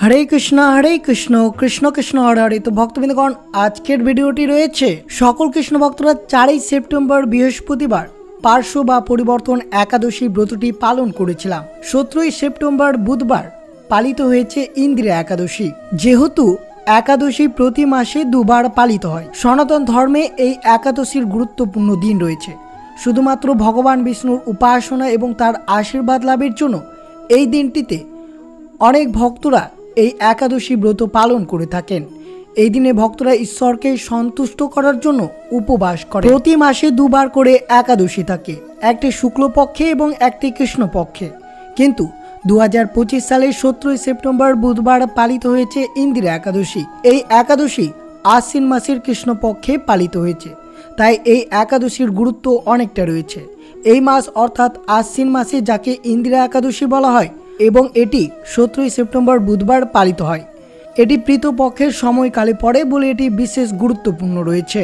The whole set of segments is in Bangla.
हरे कृष्ण कृष्ण कृष्ण हरे हरे। तो भक्तबिंदगण आजकेर भिडियोटी रयेछे सकल कृष्ण भक्तरा 4 सेप्टेम्बर बृहस्पतिवार पार्श्व बा परिवर्तन एकादशी व्रतटी पालन करेछिलाम। 17 सेप्टेम्बर बुधवार पालित हयेछे इंदिरा एकादशी। जेहेतु एकादशी प्रति मासे दुबार पालित हय, सनातन धर्मे एई एकादशीर गुरुत्वपूर्ण दिन रयेछे। शुधुमात्र भगवान विष्णुर उपासना एवं तार आशीर्वाद लाभेर जोन्नो एई दिनटिते अनेक भक्तरा এই একাদশী ব্রত পালন করে থাকেন। এই দিনে ভক্তরা ঈশ্বরকে সন্তুষ্ট করার জন্য উপবাস করে। প্রতি মাসে দুবার করে একাদশী থাকে, একটি শুক্লপক্ষে এবং একটি কৃষ্ণপক্ষে। কিন্তু 2025 সালের 17 সেপ্টেম্বর বুধবার পালিত হয়েছে ইন্দিরা একাদশী। এই একাদশী আশ্বিন মাসের কৃষ্ণপক্ষে পালিত হয়েছে, তাই এই একাদশীর গুরুত্ব অনেকটা রয়েছে। এই মাস অর্থাৎ আশ্বিন মাসে যাকে ইন্দিরা একাদশী বলা হয় এবং এটি 17 সেপ্টেম্বর বুধবার পালিত হয়। এটি পিতৃপক্ষের সময়কালে পড়ে বলে এটি বিশেষ গুরুত্বপূর্ণ রয়েছে।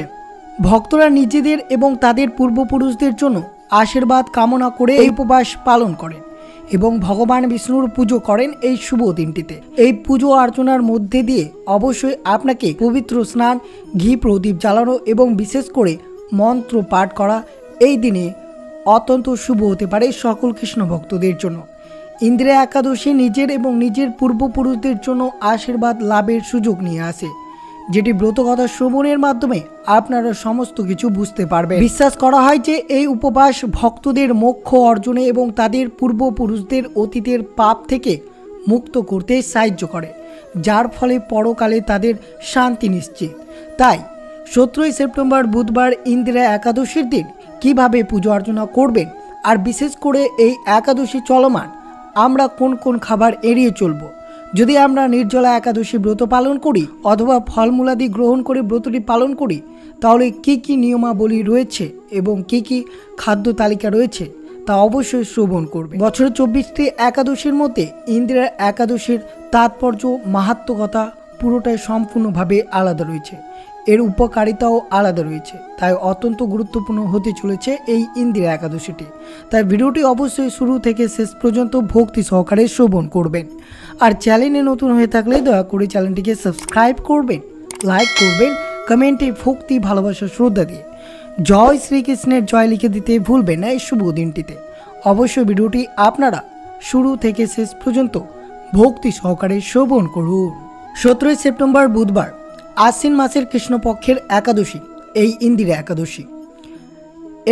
ভক্তরা নিজেদের এবং তাদের পূর্বপুরুষদের জন্য আশীর্বাদ কামনা করে এই উপবাস পালন করেন এবং ভগবান বিষ্ণুর পুজো করেন এই শুভ দিনটিতে। এই পুজো অর্চনার মধ্যে দিয়ে অবশ্যই আপনাকে পবিত্র স্নান, ঘি প্রদীপ জ্বালানো এবং বিশেষ করে মন্ত্র পাঠ করা এই দিনে অত্যন্ত শুভ হতে পারে সকল কৃষ্ণ ভক্তদের জন্য। ইন্দিরা একাদশী নিজের এবং নিজের পূর্বপুরুষদের জন্য আশীর্বাদ লাভের সুযোগ নিয়ে আসে, যেটি ব্রতকথা শ্রবণের মাধ্যমে আপনারা সমস্ত কিছু বুঝতে পারবেন। বিশ্বাস করা হয় যে এই উপবাস ভক্তদের মোক্ষ অর্জনে এবং তাদের পূর্বপুরুষদের অতীতের পাপ থেকে মুক্ত করতে সাহায্য করে, যার ফলে পরকালে তাদের শান্তি নিশ্চিত। তাই 17 সেপ্টেম্বর বুধবার ইন্দিরা একাদশীর দিন কিভাবে পুজো অর্চনা করবেন আর বিশেষ করে এই একাদশী চলমান আমরা কোন কোন খাবার এড়িয়ে চলব, যদি আমরা নির্জলা একাদশী ব্রত পালন করি অথবা ফলমূলাদি গ্রহণ করে ব্রতটি পালন করি, তাহলে কি কি নিয়মাবলী রয়েছে এবং কি কি খাদ্য তালিকা রয়েছে তা অবশ্যই শ্রবণ করবে। বছরে 24টি একাদশীর মধ্যে ইন্দিরা একাদশীর তাৎপর্য মাহাত্ম্যকতা পুরোটাই সম্পূর্ণভাবে আলাদা রয়েছে, এর উপকারিতাও আলাদা রয়েছে, তাই অত্যন্ত গুরুত্বপূর্ণ হতে চলেছে এই ইন্দিরা একাদশীটি। তাই ভিডিওটি অবশ্যই শুরু থেকে শেষ পর্যন্ত ভক্তি সহকারে শ্রবণ করবেন। আর চ্যানেলে নতুন হয়ে থাকলে দয়া করে চ্যানেলটিকে সাবস্ক্রাইব করবেন, লাইক করবেন, কমেন্টে ভক্তি ভালোবাসা শ্রদ্ধা দিয়ে জয় শ্রীকৃষ্ণের জয় লিখে দিতে ভুলবেন না এই শুভ দিনটিতে। অবশ্যই ভিডিওটি আপনারা শুরু থেকে শেষ পর্যন্ত ভক্তি সহকারে শ্রবণ করুন। 17 সেপ্টেম্বর বুধবার আশ্বিন মাসের কৃষ্ণপক্ষের একাদশী এই ইন্দিরা একাদশী।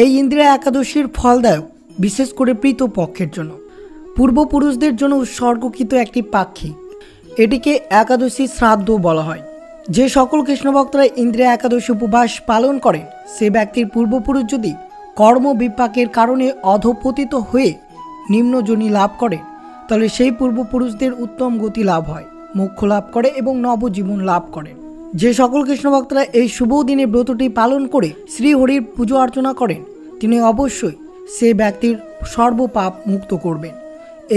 এই ইন্দিরা একাদশীর ফলদায়ক, বিশেষ করে পিতৃপক্ষের জন্য, পূর্বপুরুষদের জন্য উৎসর্গকৃত একটি পাক্ষিক। এটিকে একাদশী শ্রাদ্ধ বলা হয়। যে সকল কৃষ্ণভক্তরা ইন্দিরা একাদশী উপবাস পালন করেন সে ব্যক্তির পূর্বপুরুষ যদি কর্মবিপাকের কারণে অধঃপতিত হয়ে নিম্নজনী লাভ করেন, তাহলে সেই পূর্বপুরুষদের উত্তম গতি লাভ হয়, মোক্ষ লাভ করে এবং নবজীবন লাভ করেন। যে সকল কৃষ্ণ ভক্তরা এই শুভ দিনে ব্রতটি পালন করে শ্রীহরির পুজো অর্চনা করেন, তিনি অবশ্যই সে ব্যক্তির সর্বপাপ মুক্ত করবেন।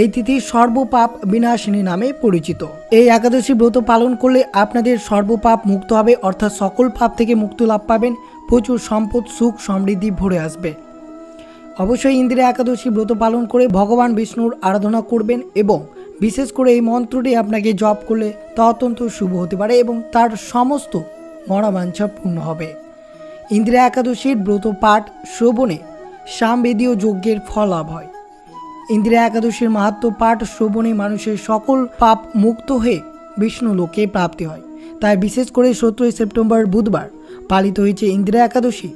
এই তিথি সর্বপাপ বিনাশিনী নামে পরিচিত। এই একাদশী ব্রত পালন করলে আপনাদের সর্বপাপ মুক্ত হবে, অর্থাৎ সকল পাপ থেকে মুক্তি লাভ পাবেন, প্রচুর সম্পদ, সুখ, সমৃদ্ধি ভরে আসবে। অবশ্যই ইন্দিরা একাদশী ব্রত পালন করে ভগবান বিষ্ণুর আরাধনা করবেন এবং বিশেষ করে এই মন্ত্রটি আপনাকে জপ করলে তা অত্যন্ত শুভ হতে পারে এবং তার সমস্ত মনোবাঞ্ছা পূর্ণ হবে। ইন্দিরা একাদশীর ব্রত পাঠ শ্রবণে সামবেদীয় যজ্ঞের ফল লাভ হয়। ইন্দিরা একাদশীর মাহাত্ম্য পাঠ শ্রবণে মানুষের সকল পাপ মুক্ত হয়ে বিষ্ণু লোকে প্রাপ্তি হয়। তাই বিশেষ করে 17 সেপ্টেম্বর বুধবার পালিত হয়েছে ইন্দিরা একাদশী।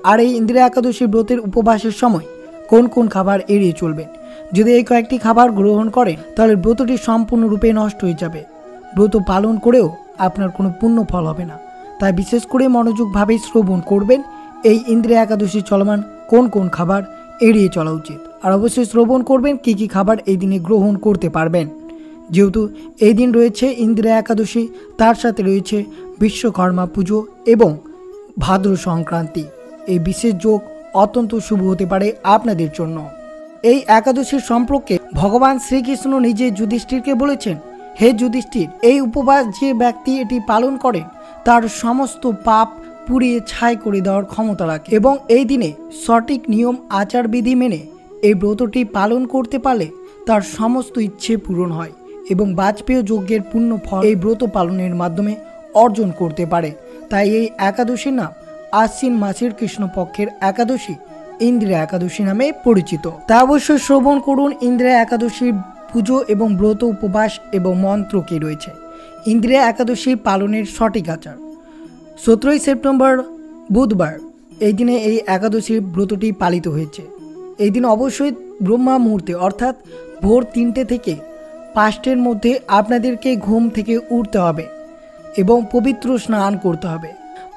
আর এই ইন্দিরা একাদশী ব্রতের উপবাসের সময় কোন কোন খাবার এড়িয়ে চলবেন, যদি এই কয়েকটি খাবার গ্রহণ করেন তাহলে ব্রতটি সম্পূর্ণরূপে নষ্ট হয়ে যাবে, ব্রত পালন করেও আপনার কোনো পুণ্য ফল হবে না। তাই বিশেষ করে মনোযোগভাবে শ্রবণ করবেন এই ইন্দিরা একাদশী চলমান কোন কোন খাবার এড়িয়ে চলা উচিত, আর অবশ্যই শ্রবণ করবেন কি কি খাবার এই দিনে গ্রহণ করতে পারবেন। যেহেতু এই দিন রয়েছে ইন্দিরা একাদশী, তার সাথে রয়েছে বিশ্বকর্মা পুজো এবং ভাদ্র সংক্রান্তি, এই বিশেষ যোগ অত্যন্ত শুভ হতে পারে আপনাদের জন্য। এই একাদশীর সম্পর্কে ভগবান শ্রীকৃষ্ণ নিজে যুধিষ্ঠিরকে বলেছেন, হে যুধিষ্ঠির, এই উপবাস যে ব্যক্তি এটি পালন করেন তার সমস্ত পাপ পুড়িয়ে ছাই করে দেওয়ার ক্ষমতা রাখে এবং এই দিনে সঠিক নিয়ম আচারবিধি মেনে এই ব্রতটি পালন করতে পারলে তার সমস্ত ইচ্ছে পূরণ হয় এবং বাজপেয় যজ্ঞের পূর্ণ ফল এই ব্রত পালনের মাধ্যমে অর্জন করতে পারে। তাই এই একাদশীর নাম আশ্বিন মাসের কৃষ্ণপক্ষের একাদশী ইন্দ্রিয়া একাদশী নামে পরিচিত। তা অবশ্যই শ্রবণ করুন ইন্দ্রিয়া একাদশীর পুজো এবং ব্রত, উপবাস এবং মন্ত্র কি রয়েছে। ইন্দ্রিয়া একাদশী পালনের সঠিক আচার। 17 সেপ্টেম্বর বুধবার এই দিনে এই একাদশীর ব্রতটি পালিত হয়েছে। এই দিন অবশ্যই ব্রহ্মা মুহূর্তে অর্থাৎ ভোর 3টে থেকে 5টের মধ্যে আপনাদেরকে ঘুম থেকে উঠতে হবে এবং পবিত্র স্নান করতে হবে।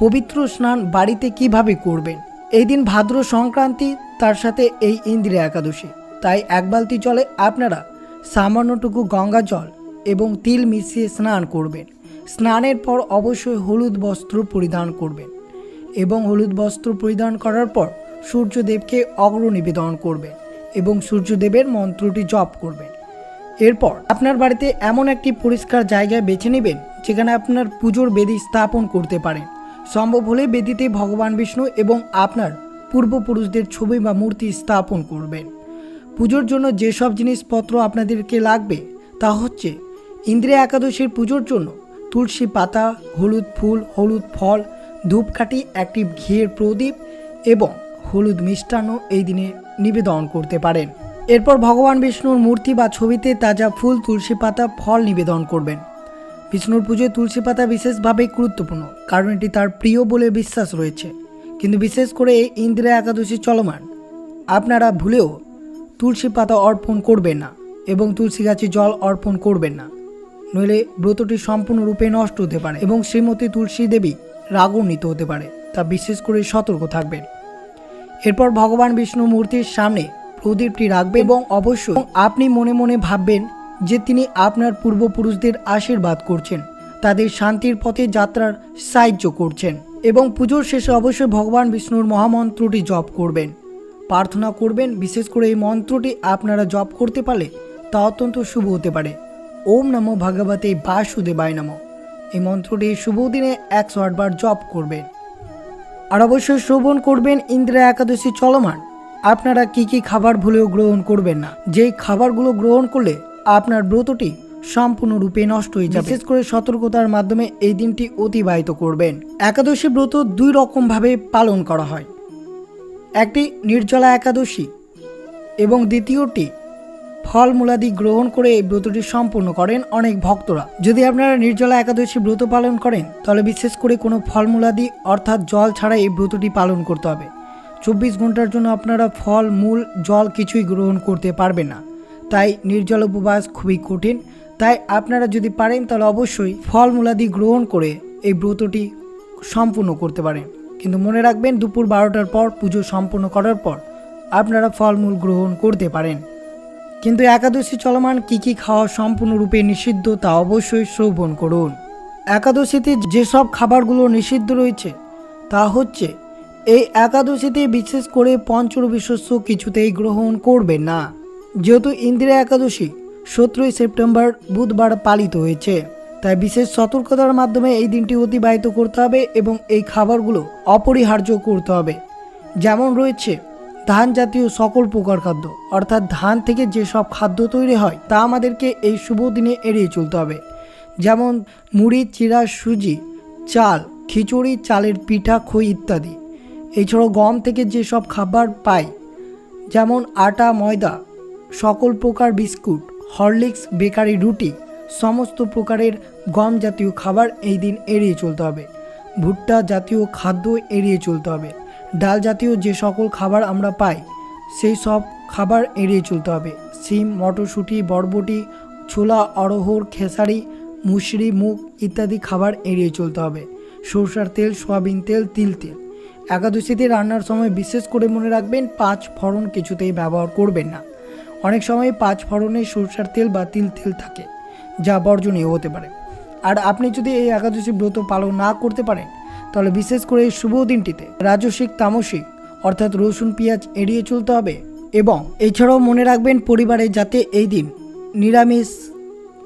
পবিত্র স্নান বাড়িতে কিভাবে করবেন? এই দিন ভাদ্র সংক্রান্তি, তার সাথে এই ইন্দ্রিয়া একাদশী। তাই 1 বালতি জলে আপনারা সামান্যটুকু গঙ্গা জল এবং তিল মিশিয়ে স্নান করবেন। স্নানের পর অবশ্যই হলুদ বস্ত্র পরিধান করবেন এবং হলুদ বস্ত্র পরিধান করার পর সূর্যদেবকে অগ্র নিবেদন করবেন এবং সূর্যদেবের মন্ত্রটি জপ করবেন। এরপর আপনার বাড়িতে এমন একটি পরিষ্কার জায়গায় বেছে নেবেন যেখানে আপনার পুজোর বেদি স্থাপন করতে পারেন। সম্ভব হলে বেদিতে ভগবান বিষ্ণু এবং আপনার পূর্বপুরুষদের ছবি বা মূর্তি স্থাপন করবেন। পুজোর জন্য যেসব জিনিসপত্র আপনাদেরকে লাগবে তা হচ্ছে ইন্দ্রিয়া একাদশীর পুজোর জন্য তুলসী পাতা, হলুদ ফুল, হলুদ ফল, ধূপকাঠি, একটি ঘিয়ের প্রদীপ এবং হলুদ মিষ্টান্ন এই দিনে নিবেদন করতে পারেন। এরপর ভগবান বিষ্ণুর মূর্তি বা ছবিতে তাজা ফুল, তুলসী পাতা, ফল নিবেদন করবেন। বিষ্ণুর পুজোয় তুলসী পাতা বিশেষভাবে গুরুত্বপূর্ণ, কারণ এটি তার প্রিয় বলে বিশ্বাস রয়েছে। কিন্তু বিশেষ করে এই ইন্দ্রিয়া একাদশী চলমান আপনারা ভুলেও তুলসী পাতা অর্পণ করবেন না এবং তুলসী গাছে জল অর্পণ করবেন না, নইলে ব্রতটি সম্পূর্ণরূপে নষ্ট হতে পারে এবং শ্রীমতী তুলসী দেবী রাগান্বিত হতে পারে। তা বিশেষ করে সতর্ক থাকবেন। এরপর ভগবান বিষ্ণু মূর্তির সামনে প্রদীপটি রাখবেন এবং অবশ্যই আপনি মনে মনে ভাববেন যে তিনি আপনার পূর্বপুরুষদের আশীর্বাদ করছেন, তাদের শান্তির পথে যাত্রার সাহায্য করছেন এবং পুজোর শেষে অবশ্যই ভগবান বিষ্ণুর মহামন্ত্রটি জপ করবেন, প্রার্থনা করবেন। বিশেষ করে এই মন্ত্রটি আপনারা জপ করতে পারলে তা অত্যন্ত শুভ হতে পারে। ওম নমো ভগবতে বাসুদেবায় নমঃ। এই মন্ত্রটি শুভ দিনে 108 বার জপ করবেন। আর অবশ্যই শ্রবণ করবেন ইন্দ্রিয়া একাদশী চলমান আপনারা কি কি খাবার ভুলেও গ্রহণ করবেন না। যেই খাবারগুলো গ্রহণ করলে আপনার ব্রতটি সম্পূর্ণরূপে নষ্ট হয়ে যাবে। বিশেষ করে সতর্কতার মাধ্যমে এই দিনটি অতিবাহিত করবেন। একাদশী ব্রত 2 রকমভাবে পালন করা হয়। একটি নির্জলা একাদশী এবং দ্বিতীয়টি ফলমূলাদি গ্রহণ করে এই ব্রতটি সম্পূর্ণ করেন অনেক ভক্তরা। যদি আপনারা নির্জলা একাদশী ব্রত পালন করেন তাহলে বিশেষ করে কোনো ফলমূলাদি অর্থাৎ জল ছাড়া এই ব্রতটি পালন করতে হবে। 24 ঘন্টার জন্য আপনারা ফল, মূল, জল কিছুই গ্রহণ করতে পারবেন না। তাই নির্জল উপবাস খুবই কঠিন। তাই আপনারা যদি পারেন তাহলে অবশ্যই ফলমূলাদি গ্রহণ করে এই ব্রতটি সম্পূর্ণ করতে পারেন। কিন্তু মনে রাখবেন দুপুর 12টার পর পুজো সম্পূর্ণ করার পর আপনারা ফলমূল গ্রহণ করতে পারেন। কিন্তু একাদশী চলমান কি কি খাওয়া সম্পূর্ণরূপে নিষিদ্ধ তা অবশ্যই শ্রবণ করুন। একাদশীতে যেসব খাবারগুলো নিষিদ্ধ রয়েছে তা হচ্ছে এই একাদশীতে বিশেষ করে পঞ্চরবি শস্য কিছুতেই গ্রহণ করবেন না। যেহেতু ইন্দ্রিয়া একাদশী 17 সেপ্টেম্বর বুধবার পালিত হয়েছে, তাই বিশেষ সতর্কতার মাধ্যমে এই দিনটি অতিবাহিত করতে হবে এবং এই খাবারগুলো অপরিহার্য করতে হবে। যেমন রয়েছে ধান জাতীয় সকল প্রকার খাদ্য, অর্থাৎ ধান থেকে যেসব খাদ্য তৈরি হয় তা আমাদেরকে এই শুভ দিনে এড়িয়ে চলতে হবে। যেমন মুড়ি, চিড়া, সুজি, চাল, খিচুড়ি, চালের পিঠা, খই ইত্যাদি। এছাড়াও গম থেকে যেসব খাবার পাই যেমন আটা, ময়দা, সকল প্রকার বিস্কুট, হরলিক্স, বেকারি, রুটি, সমস্ত প্রকারের গম জাতীয় খাবার এই দিন এড়িয়ে চলতে হবে। ভুট্টা জাতীয় খাদ্য এড়িয়ে চলতে হবে। ডাল জাতীয় যে সকল খাবার আমরা পাই সেই সব খাবার এড়িয়ে চলতে হবে। শিম, মটরশুঁটি, বরবটি, ছোলা, অড়হর, খেসারি, মুসরি, মুগ ইত্যাদি খাবার এড়িয়ে চলতে হবে। সরষের তেল, সয়াবিন তেল, তিল তেল। একাদশীতে রান্নার সময় বিশেষ করে মনে রাখবেন 5 ফোড়ন কিছুতেই ব্যবহার করবেন না। অনেক সময় 5 ফোড়নে সরষের তেল বা তিল তেল থাকে, যা বর্জনীয় হতে পারে। আর আপনি যদি এই একাদশী ব্রত পালন না করতে পারেন তাহলে বিশেষ করে এই শুভ দিনটিতে রাজসিক, তামসিক অর্থাৎ রসুন, পেঁয়াজ এড়িয়ে চলতে হবে। এবং এছাড়াও মনে রাখবেন পরিবারে যাতে এই দিন নিরামিষ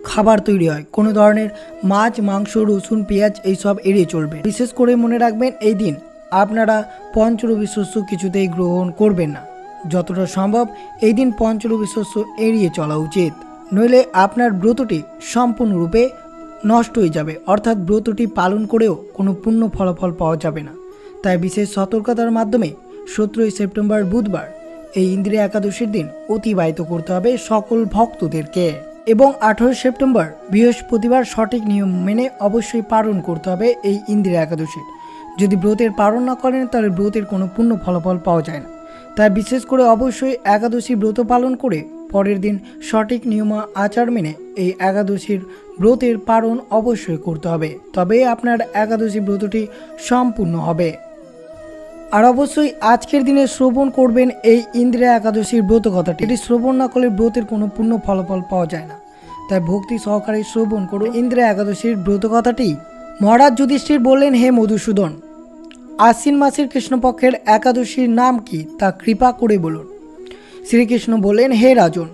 খাবার তৈরি হয়, কোনো ধরনের মাছ, মাংস, রসুন, পেঁয়াজ এইসব এড়িয়ে চলবে। বিশেষ করে মনে রাখবেন এই দিন আপনারা পঞ্চরবি শস্য কিছুতেই গ্রহণ করবেন না। যতটা সম্ভব এই দিন পঞ্চরবি শস্য এড়িয়ে চলা উচিত। নইলে আপনার ব্রতটি সম্পূর্ণরূপে নষ্ট হয়ে যাবে, অর্থাৎ ব্রতটি পালন করেও কোনো পূর্ণ ফলাফল পাওয়া যাবে না। তাই বিশেষ সতর্কতার মাধ্যমে 17 সেপ্টেম্বর বুধবার এই ইন্দিরা একাদশীর দিন অতিবাহিত করতে হবে সকল ভক্তদেরকে। এবং 18 সেপ্টেম্বর বৃহস্পতিবার সঠিক নিয়ম মেনে অবশ্যই পালন করতে হবে এই ইন্দিরা একাদশীর। যদি ব্রতের পালন না করেন তাহলে ব্রতের কোনো পূর্ণ ফলাফল পাওয়া যায় না। তাই বিশেষ করে অবশ্যই একাদশী ব্রত পালন করে পরের দিন সঠিক নিয়ম আচার মেনে এই একাদশীর ব্রতের পালন অবশ্যই করতে হবে, তবে আপনার একাদশী ব্রতটি সম্পূর্ণ হবে। আর অবশ্যই আজকের দিনে শ্রবণ করবেন এই ইন্দিরা একাদশীর ব্রত কথাটি। এটি শ্রবণ না করলে ব্রতের কোনো পূর্ণ ফলাফল পাওয়া যায় না। তাই ভক্তি সহকারে শ্রবণ করুন ইন্দিরা একাদশীর ব্রত কথাটি। মহারাজ যুধিষ্ঠির বললেন, হে মধুসূদন, আশ্বিন মাসের কৃষ্ণপক্ষের একাদশীর নাম কি তা কৃপা করে বলুন। শ্রীকৃষ্ণ বললেন, হে রাজন,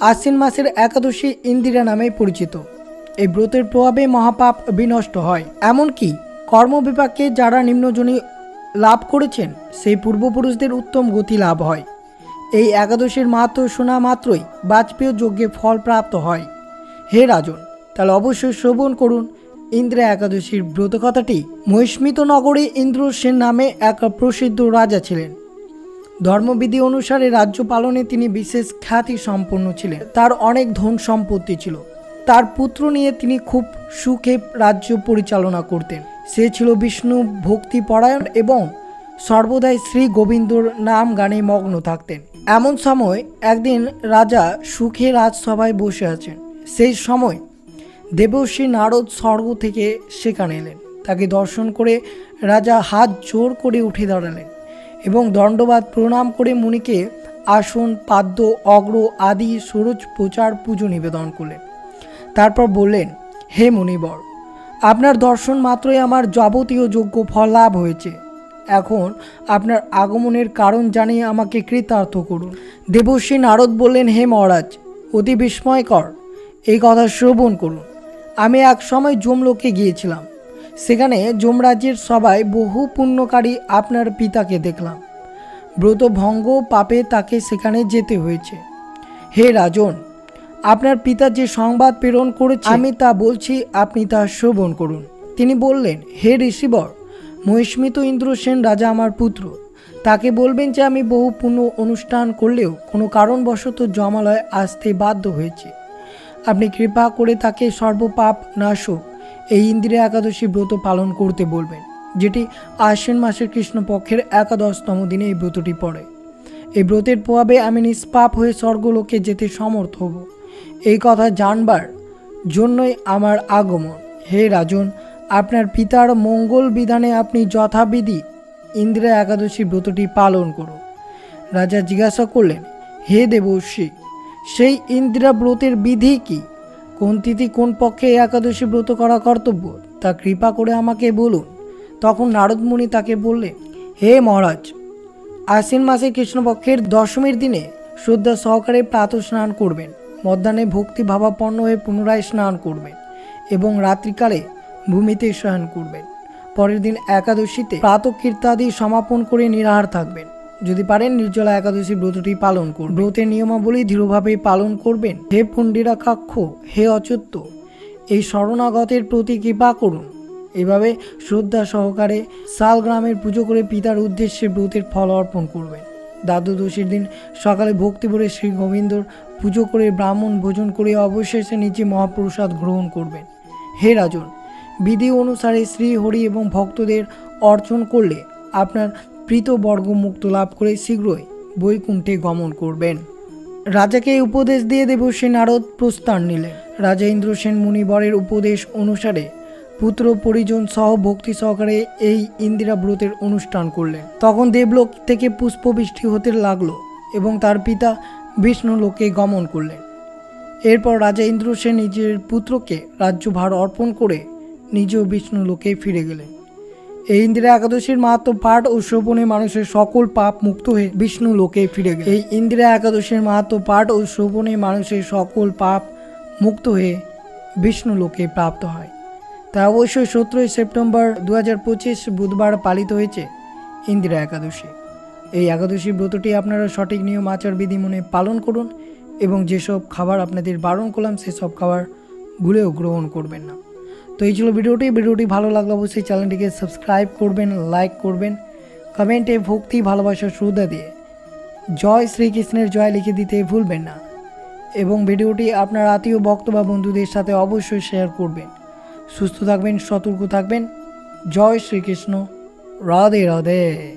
আশ্বিন মাসের একাদশী ইন্দিরা নামে পরিচিত। এই ব্রতের প্রভাবে মহাপাপ বিনষ্ট হয়, এমনকি কর্মবিপাকে যারা নিম্নজনী লাভ করেছেন সেই পূর্বপুরুষদের উত্তম গতি লাভ হয়। এই একাদশীর মাহাত্ম্য শোনা মাত্রই বাজপেয় যজ্ঞে ফল প্রাপ্ত হয়। হে রাজন, তাহলে অবশ্যই শ্রবণ করুন ইন্দিরা একাদশীর ব্রত কথাটি। মহিষ্মিত নগরে ইন্দ্রসেন নামে এক প্রসিদ্ধ রাজা ছিলেন। ধর্মবিধি অনুসারে রাজ্য পালনে তিনি বিশেষ খ্যাতি সম্পন্ন ছিলেন। তার অনেক ধন সম্পত্তি ছিল। তার পুত্র নিয়ে তিনি খুব সুখে রাজ্য পরিচালনা করতেন। সে ছিল বিষ্ণু ভক্তি পরায়ণ এবং সর্বদাই শ্রী গোবিন্দর নাম গানে মগ্ন থাকতেন। এমন সময় একদিন রাজা সুখে রাজসভায় বসে আছেন। সেই সময় দেবর্ষি নারদ স্বর্গ থেকে সেখানে এলেন। তাকে দর্শন করে রাজা হাত জোর করে উঠে দাঁড়ালেন এবং দণ্ডবাদ প্রণাম করে মুনিকে আসন, পাদ্য, অগ্র আদি সরোজ প্রচার পুজো নিবেদন করলেন। তারপর বললেন, হে মুনিবর, আপনার দর্শন মাত্রই আমার যাবতীয় যোগ্য ফল লাভ হয়েছে। এখন আপনার আগমনের কারণ জানিয়ে আমাকে কৃতার্থ করুন। দেবর্ষি নারদ বললেন, হে মহারাজ, অতি বিস্ময়কর এই কথা শ্রবণ করুন। আমি এক সময় যমলোকে গিয়েছিলাম। সেখানে যমরাজ্যের সভায় বহু পুণ্যকারী আপনার পিতাকে দেখলাম। ব্রত ভঙ্গ পাপে তাকে সেখানে যেতে হয়েছে। হে রাজন, আপনার পিতা যে সংবাদ প্রেরণ করেছে আমি তা বলছি, আপনি তা শ্রবণ করুন। তিনি বললেন, হে ঋষিবর, মহিষ্মিত ইন্দ্রসেন রাজা আমার পুত্র। তাকে বলবেন যে আমি বহু পুণ্য অনুষ্ঠান করলেও কোনো কারণবশত যমালয়ে আসতে বাধ্য হয়েছে। আপনি কৃপা করে তাকে সর্বপাপ নাশক এই ইন্দিরা একাদশী ব্রত পালন করতে বলবেন, যেটি আশ্বিন মাসের কৃষ্ণপক্ষের 11তম দিনে এই ব্রতটি পড়ে। এই ব্রতের প্রভাবে আমি নিষ্পাপ হয়ে স্বর্গলোকে যেতে সমর্থ হব। এই কথা জানবার জন্যই আমার আগমন। হে রাজন, আপনার পিতার মঙ্গল বিধানে আপনি যথাবিধি ইন্দিরা একাদশী ব্রতটি পালন করুন। রাজা জিজ্ঞাসা করলেন, হে দেবর্ষি, সেই ইন্দিরা ব্রতের বিধি কি? কোন তিথি কোন পক্ষে একাদশী ব্রত করা কর্তব্য তা কৃপা করে আমাকে বলুন। তখন নারদ মুনি তাকে বললেন, হে মহারাজ, আশ্বিন মাসের কৃষ্ণপক্ষের দশমীর দিনে শ্রদ্ধা সহকারে প্রাতঃ স্নান করবেন। মধ্যাহ্নে ভক্তি ভাবাপন্ন হয়ে পুনরায় স্নান করবেন এবং রাত্রিকালে ভূমিতে শয়ন করবেন। পরের দিন একাদশীতে প্রাতঃকীর্তাদি সমাপন করে নিরাহার থাকবেন। যদি পারেন নির্জলা একাদশী ব্রতটি পালন করুন। ব্রতের নিয়মাবলী দৃঢ়ভাবে পালন করবেন। হে পুণ্ডিরাকাক্ষ, হে অচ্যুত, এই শরণাগতের প্রতি কৃপা করুন। এভাবে শ্রদ্ধা সহকারে শালগ্রামের পুজো করে পিতার উদ্দেশ্যে ব্রতের ফল অর্পণ করবেন। দ্বাদশীর দিন সকালে ভক্তি ভরে শ্রী গোবিন্দর পুজো করে ব্রাহ্মণ ভোজন করে অবশেষে নিজে মহাপ্রসাদ গ্রহণ করবেন। হে রাজন, বিধি অনুসারে শ্রী হরি এবং ভক্তদের অর্চন করলে আপনার প্রীতবর্গ মুক্ত লাভ করে শীঘ্রই বৈকুণ্ঠে গমন করবেন। রাজাকে এই উপদেশ দিয়ে দেবর্ষি নারদ প্রস্থান নিলেন। রাজা ইন্দ্রসেন মুনিবরের উপদেশ অনুসারে পুত্র পরিজন সহ ভক্তি সহকারে এই ইন্দিরা ব্রতের অনুষ্ঠান করলেন। তখন দেবলোক থেকে পুষ্পবৃষ্টি হতে লাগলো এবং তার পিতা বিষ্ণু লোকে গমন করলেন। এরপর রাজা ইন্দ্রসেন নিজের পুত্রকে রাজ্যভার অর্পণ করে নিজেও বিষ্ণু লোকে ফিরে গেলেন। এই ইন্দিরা একাদশীর মাহাত্ম্য পাঠ ও শ্রবণে মানুষের সকল পাপ মুক্ত হয়ে বিষ্ণু লোকে ফিরে গেলেন। এই ইন্দিরা একাদশীর মাহাত্ম্য পাঠ ও শ্রবণে মানুষের সকল পাপ মুক্ত হয়ে বিষ্ণু লোকে প্রাপ্ত হয়। তাই অবশ্যই 17 সেপ্টেম্বর 2025 বুধবার পালিত হয়েছে ইন্দিরা একাদশী। এই একাদশী ব্রতটি আপনারা সঠিক নিয়ম আচার বিধি মনে পালন করুন এবং যেসব খাবার আপনাদের বারণ করলাম সেসব খাবার ভুলেও গ্রহণ করবেন না। তো এই ছিল ভিডিওটি ভালো লাগলে অবশ্যই চ্যানেলটিকে সাবস্ক্রাইব করবেন, লাইক করবেন, কমেন্টে ভক্তি ভালোবাসার শ্রদ্ধা দিয়ে জয় শ্রীকৃষ্ণের জয় লিখে দিতে ভুলবেন না এবং ভিডিওটি আপনার আত্মীয় ভক্ত বা বন্ধুদের সাথে অবশ্যই শেয়ার করবেন। সুস্থ থাকবেন, সতর্ক থাকবেন। জয় শ্রীকৃষ্ণ। রাধে রাধে।